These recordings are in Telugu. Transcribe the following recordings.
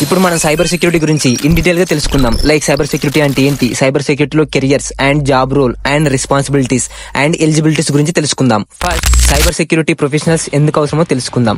ఇప్పుడు మనం సైబర్ సెక్యూరిటీ గురించి ఇన్ డీటెయిల్ గా తెలుసుకుందాం. లైక్ సైబర్ సెక్యూరిటీ అంటే ఏంటి, సైబర్ సెక్యూరిటీలో careers and job role and responsibilities and eligibilities గురించి తెలుసుకుందాం. ఫస్ట్ సైబర్ సెక్యూరిటీ ప్రొఫెషనల్స్ ఎందుకు అవసరమో తెలుసుకుందాం.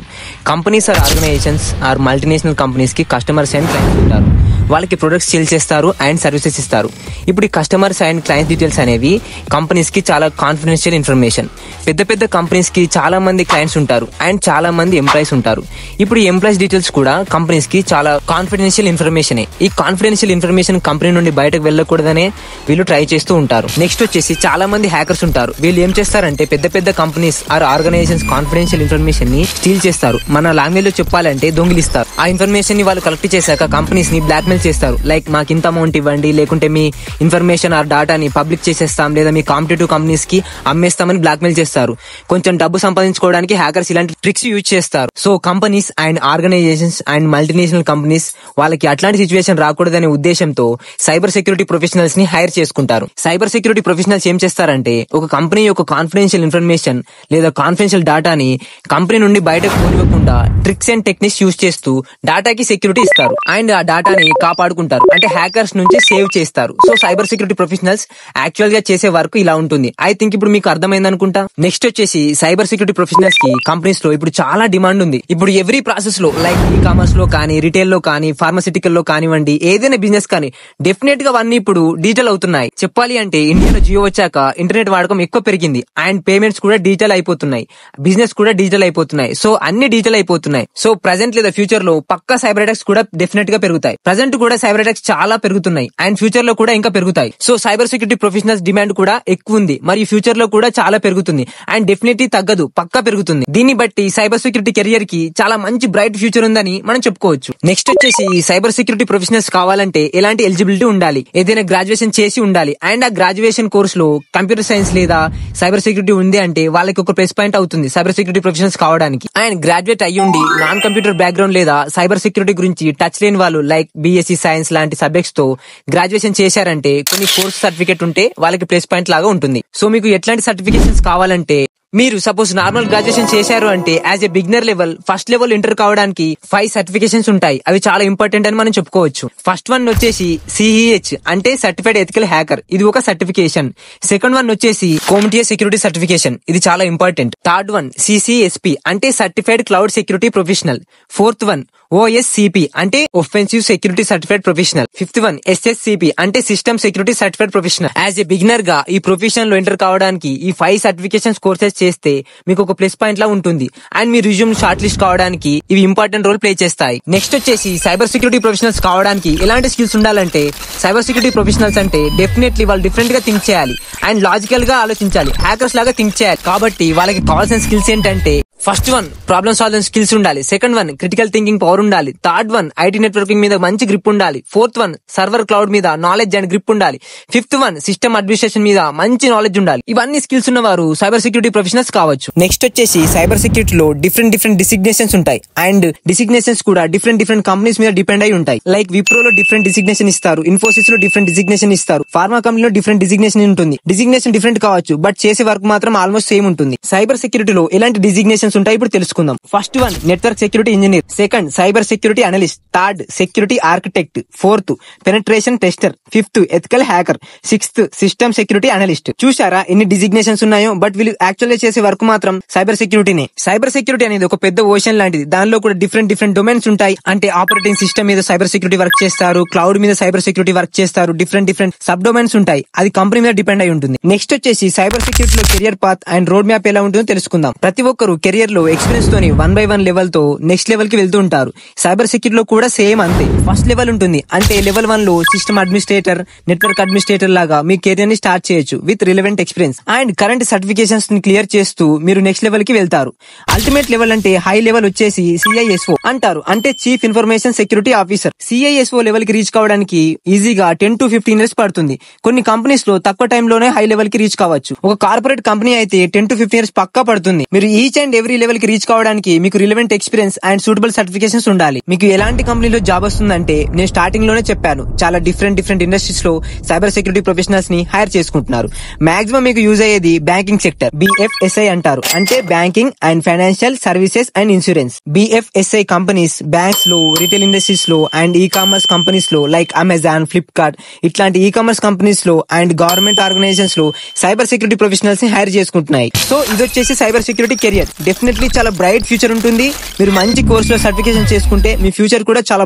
Companies or organisations or multinational companies కి కస్టమర్స్ అండ్ క్లయింట్స్ ఉంటారు. వాళ్ళకి ప్రొడక్ట్స్ సేల్ చేస్తారు అండ్ సర్వీసెస్ ఇస్తారు. ఇప్పుడు ఈ కస్టమర్స్ అండ్ క్లయింట్స్ డీటెయిల్స్ అనేవి కంపెనీస్ కి చాలా కాన్ఫిడెన్షియల్ ఇన్ఫర్మేషన్. పెద్ద పెద్ద కంపెనీస్ కి చాలా మంది క్లయింట్స్ ఉంటారు అండ్ చాలా మంది ఎంప్లాయీస్ ఉంటారు. ఇప్పుడు ఈ ఎంప్లాయీస్ డీటెయిల్స్ కూడా కంపెనీస్ కి చాలా కాన్ఫిడెన్షియల్ ఇన్ఫర్మేషన్. ఈ కాన్ఫిడెన్షియల్ ఇన్ఫర్మేషన్ కంపెనీ నుండి బయటకు వెళ్ళకూడదనే వీళ్ళు ట్రై చేస్తూ ఉంటారు. నెక్స్ట్ వచ్చేసి చాలా మంది హ్యాకర్స్ ఉంటారు. వీళ్ళు ఏం చేస్తారంటే పెద్ద పెద్ద companies or organisations confidential information ని స్టీల్ చేస్తారు. మన లాంగ్వేజ్ లో చెప్పాలంటే దొంగిలిస్తారు. ఆ ఇన్ఫర్మేషన్ ని వాళ్ళు కలెక్ట్ చేశాక కంపెనీస్ ని బ్లాక్ మెయిల్ చేస్తారు. లైక్ మాకు ఇంత అమౌంట్ ఇవ్వండి, లేకుంటే మీ ఇన్ఫర్మేషన్ ఆర్ డాటాని పబ్లిక్ చేసేస్తాం, లేదా మీ కాంపిటేటివ్ కంపెనీస్ కి అమ్మేస్తామని బ్లాక్ మెయిల్ చేస్తారు. కొంచెం డబ్బు సంపాదించుకోవడానికి హ్యాకర్స్ ఇలాంటి ట్రిక్స్ యూజ్ చేస్తారు. So companies and organisations and multinational companies వాళ్ళకి అట్లాంటి సిచ్యువేషన్ రాకూడదనే ఉద్దేశంతో సైబర్ సెక్యూరిటీ ప్రొఫెషనల్స్ ని హైర్ చేసుకుంటారు. సైబర్ సెక్యూరిటీ ప్రొఫెషనల్స్ ఏం చేస్తారంటే ఒక కంపెనీ యొక్క కాన్ఫిడెన్షియల్ ఇన్ఫర్మేషన్ లేదా కాన్ఫిడెన్షియల్ డాటాని కంపెనీ నుండి బయటకు పోనివ్వకుండా ట్రిక్స్ అండ్ టెక్నిక్స్ యూజ్ చేస్తూ డాటాకి సెక్యూరిటీ ఇస్తారు అండ్ ఆ డాటాని కాపాడుకుంటారు. అంటే హ్యాకర్స్ నుంచి సేవ్ చేస్తారు. So cyber security professionals actual గా చేసే వర్క్ ఇలా ఉంటుంది. ఐ థింక్ ఇప్పుడు మీకు అర్థమైంది అనుకుంటా. నెక్స్ట్ వచ్చేసి సైబర్ సెక్యూరిటీ ప్రొఫెషనల్స్ కి కంపెనీస్ లో ఇప్పుడు చాలా డిమాండ్ ఉంది. ఇప్పుడు ఎవ్రీ ప్రాసెస్ లో లైక్ ఈ కామర్స్ లో కానీ, రిటైల్ లో కానీ, ఫార్మసిటికల్ లో కానివ్వండి, ఏదైనా బిజినెస్ కానీ డెఫినెట్ గా అవన్నీ ఇప్పుడు డిజిటల్ అవుతున్నాయి. చెప్పాలి అంటే ఇండియాలో జియో వచ్చాక ఇంటర్నెట్ వాడకం ఎక్కువ పెరిగింది అండ్ పేమెంట్స్ కూడా డిజిటల్ అయిపోతున్నాయి, బిజినెస్ కూడా డిజిటల్ అయిపోతున్నాయి. సో అన్ని డిజిటల్ అయిపోతున్నాయి. సో ప్రెసెంట్ లేదా ఫ్యూచర్ లో పక్కా సైబర్ అటాక్స్ కూడా డెఫినెట్ గా పెరుగుతాయి. ప్రెసెంట్ కూడా సైబర్ అటాక్స్ చాలా పెరుగుతున్నాయి అండ్ ఫ్యూచర్ లో కూడా ఇంకా పెరుగుతాయి. So cyber security professionals demand కూడా ఎక్కువ ఉంది, మరియు ఫ్యూచర్ లో కూడా చాలా పెరుగుతుంది అండ్ డెఫినెట్లీ తగ్గదు, పక్కా పెరుగుతుంది. దీన్ని బట్టి సైబర్ సెక్యూరిటీ కెరియర్ కి చాలా మంచి బ్రైట్ ఫ్యూచర్ ఉందని మనం చెప్పుకోవచ్చు. నెక్స్ట్ వచ్చేసి సైబర్ సెక్యూరిటీ ప్రొఫెషనల్స్ కావాలంటే ఎలాంటి ఎలిజిబిలిటీ ఉండాలి, ఏదైనా గ్రాడ్యుయేషన్ చేసి ఉండాలి అండ్ ఆ గ్రాడ్యుయేషన్ కోర్స్ లో కంప్యూటర్ సైన్స్ లేదా సైబర్ సెక్యూరిటీ ఉంది అంటే వాళ్ళకి ఒక ప్లస్ పాయింట్ అవుతుంది సైబర్ సెక్యూరిటీ ప్రొఫెషనల్స్ కావడానికి. అండ్ గ్రాడ్యుయేట్ అయ్యుండి నాన్ కంప్యూటర్ బ్యాక్గ్రౌండ్ లేదా సైబర్ సెక్యూరిటీ గురించి టచ్ లేని వాళ్ళు లైక్ బీఎస్సీ సైన్స్ లాంటి సబ్జెక్ట్స్ తో గ్రాడ్యుయేషన్ చేశారంటే కొన్ని కోర్స్ సర్టిఫికేట్ ఉంటే వాళ్ళకి ప్లస్ పాయింట్ లాగా ఉంటుంది. సో మీకు ఎట్లాంటి సర్టిఫికేషన్స్ కావాలంటే మీరు సపోజ్ నార్మల్ గ్రాడ్యుయేషన్ చేశారు అంటే as a beginner level first level enter కావడానికి 5 సర్టిఫికేషన్స్ ఉంటాయి. అవి చాలా ఇంపార్టెంట్ అని మనం చెప్పుకోవచ్చు. ఫస్ట్ వన్ వచ్చేసి సిఈహెచ్ అంటే సర్టిఫైడ్ ఎథికల్ హ్యాకర్, ఇది ఒక సర్టిఫికేషన్. సెకండ్ వన్ వచ్చేసి కోమిటియా సెక్యూరిటీ సర్టిఫికేషన్, ఇది చాలా ఇంపార్టెంట్. థర్డ్ వన్ సిసిఎస్పి అంటే certified cloud security professional. Fourth one OSCP అంటే offensive security certified professional. Fifth one SSCP అంటే system security certified professional. As a beginner గా ఈ ప్రొఫెషన్ లో ఎంటర్ కావడానికి ఈ 5 సర్టిఫికేషన్స్ కోర్సెస్ చేస్తే మీకు ఒక ప్లస్ పాయింట్ లా ఉంటుంది and me resume short list కావడానికి ఇవి ఇంపార్టెంట్ రోల్ ప్లే చేస్తాయి. నెక్స్ట్ వచ్చేసి సైబర్ సెక్యూరిటీ ప్రొఫెషనల్స్ కావడానికి ఎలాంటి స్కిల్స్ ఉండాలంటే సైబర్ సెక్యూరిటీ ప్రొఫెషనల్స్ అంటే డెఫినెట్లీ వాళ్ళు డిఫరెంట్ గా థింక్ చేయాలి అండ్ లాజికల్ గా ఆలోచించాలి, హ్యాకర్స్ లాగా థింక్ చేయాలి. కాబట్టి వాళ్ళకి కావాల్సిన స్కిల్స్ ఏంటంటే first one problem solving skills ఉండాలి. Second one critical thinking power ఉండాలి. థర్డ్ వన్ ఐటీ నెట్వర్కింగ్ మీద మంచి గ్రిప్ ఉండాలి. ఫోర్త్ వన్ సర్వర్ క్లౌడ్ మీద నాలెడ్జ్ అండ్ గ్రిప్ ఉండాలి. ఫిఫ్త్ వన్ సిస్టమ్ అడ్మినిస్ట్రేషన్ మీద మంచి నాలెడ్జ్ ఉండాలి. ఇవన్నీ స్కిల్స్ ఉన్న వారు సైబర్ సెక్యూరిటీ ప్రొఫెషనల్స్ కావచ్చు. నెక్స్ట్ వచ్చేసి సైబర్ సెక్యూరిటీలో డిఫరెంట్ డిసిగ్నేషన్స్ ఉంటాయి అండ్ డిసిగ్నేషన్స్ కూడా డిఫరెంట్ కంపెనీస్ మీద డిపెండ్ అయి ఉంటాయి. లైక్ విప్రోలో డిఫరెంట్ డిసిగ్నేషన్ ఇస్తారు, ఇన్ఫోసిస్ లో డిఫరెంట్ డిసిగ్నేషన్ ఇస్తారు, ఫార్మా కంపెనీలో డిఫరెంట్ డిసిగ్నేషన్ ఉంటుంది. డిసిగ్నేషన్ డిఫరెంట్ కావచ్చు బట్ చేసే వర్క్ మాత్రం ఆల్మోస్ట్ సేమ్ ఉంటుంది. సైబర్ సెక్యూరిటీలో ఎలాంటి డిసిగ్నేషన్స్ ఉంటాయి ఇప్పుడు తెలుసుకుందాం. First one network security engineer, second cyber security analyst, third security architect, fourth penetration tester, fifth ethical hacker, sixth system security analyst. చూసారా ఎన్ని డిజిగ్నేషన్స్ ఉన్నాయో, బట్ వీళ్ళు యాక్చువల్ గా చేసే వర్క్ మాత్రం సైబర్ సెక్యూరిటీనే. సైబర్ సెక్యూరిటీ అనేది ఒక పెద్ద ఓషన్ లాంటిది. దానిలో కూడా డిఫరెంట్ డొమైన్స్ ఉంటాయి. అంటే ఆపరేటింగ్ సిస్టమ్ మీద సైబర్ సెక్యూరిటీ వర్క్ చేస్తారు, క్లౌడ్ మీద సైబర్ సెక్యూరిటీ వర్క్ చేస్తారు, డిఫరెంట్ సబ్ డొమైన్స్ ఉంటాయి. అది కంపెనీ మీద డిపెండ్ అయి ఉంటుంది. నెక్స్ట్ వచ్చేసి సైబర్ సెక్యూరిటీలో career path and road map ఎలా ఉంటుందో తెలుసుకుందాం. ప్రతి ఒక్కరు కెరియర్ లో ఎక్స్పీరియన్స్ తోని 1 by 1 లెవెల్ తో నెక్స్ట్ లెవెల్ కి వెళ్తూ ఉంటారు. సైబర్ సెక్యూరిటీలో కూడా సేమ్ అంతే. ఫస్ట్ లెవెల్ ఉంటుంది అంటే లెవెల్ 1 లో సిస్టమ్ అడ్మినిస్ట్రేటర్, నెట్వర్క్ అడ్మినిస్ట్రేటర్ లాగా మీ కెరియర్ ని స్టార్ట్ చేయొచ్చు with relevant experience and current certifications ని క్లియర్ చేస్తూ మీరు నెక్స్ట్ లెవెల్ కి వెళ్తారు. అల్టిమేట్ లెవెల్ అంటే హై లెవెల్ వచ్చేసి CISO అంటారు, అంటే chief information security officer. CISO level కి రీచ్ కావడానికి ఈజీగా 10 to 15 years పడుతుంది. కొన్ని కంపెనీస్ లో తక్కువ టైంలోనే హై లెవెల్ కి రీచ్ కావచ్చు. ఒక కార్పొరేట్ కంపెనీ అయితే 10 to 15 years పక్కా పడుతుంది. మీరు each and every degree level కి రీచ్ కావడానికి మీకు relevant experience and suitable certifications ఉండాలి. మీకు ఎలాంటి కంపెనీలో జాబ్ వస్తుందంటే నేను స్టార్టింగ్ లోనే చెప్పాను, చాలా డిఫరెంట్ ఇండస్ట్రీస్ లో సైబర్ సెక్యూరిటీ ప్రొఫెషనల్స్ ని హైర్ చేసుకుంటున్నారు. మాక్సిమం మీకు యూజ్ అయ్యేది బ్యాంకింగ్ సెక్టర్, BFSI అంటారు, అంటే banking and financial services and insurance. BFSI companies banks లో, రిటైల్ ఇండస్ట్రీస్ లో అండ్ ఈ-కామర్స్ కంపెనీస్ లో లైక్ అమెజాన్, ఫ్లిప్కార్ట్ ఇట్లాంటి ఈ-కామర్స్ కంపెనీస్ లో అండ్ గవర్నమెంట్ ఆర్గనైజేషన్స్ లో సైబర్ సెక్యూరిటీ ప్రొఫెషనల్స్ ని హైర్ చేసుకుంటున్నాయి. సో ఇది వచ్చేసి సైబర్ సెక్యూరిటీ కెరియర్. డెఫినెట్లీ చాలా బ్రైట్ ఫ్యూచర్ ఉంటుంది. మీరు మంచి కోర్స్ లో సర్టిఫికేషన్ చేసుకుంటే మీ ఫ్యూచర్ కూడా చాలా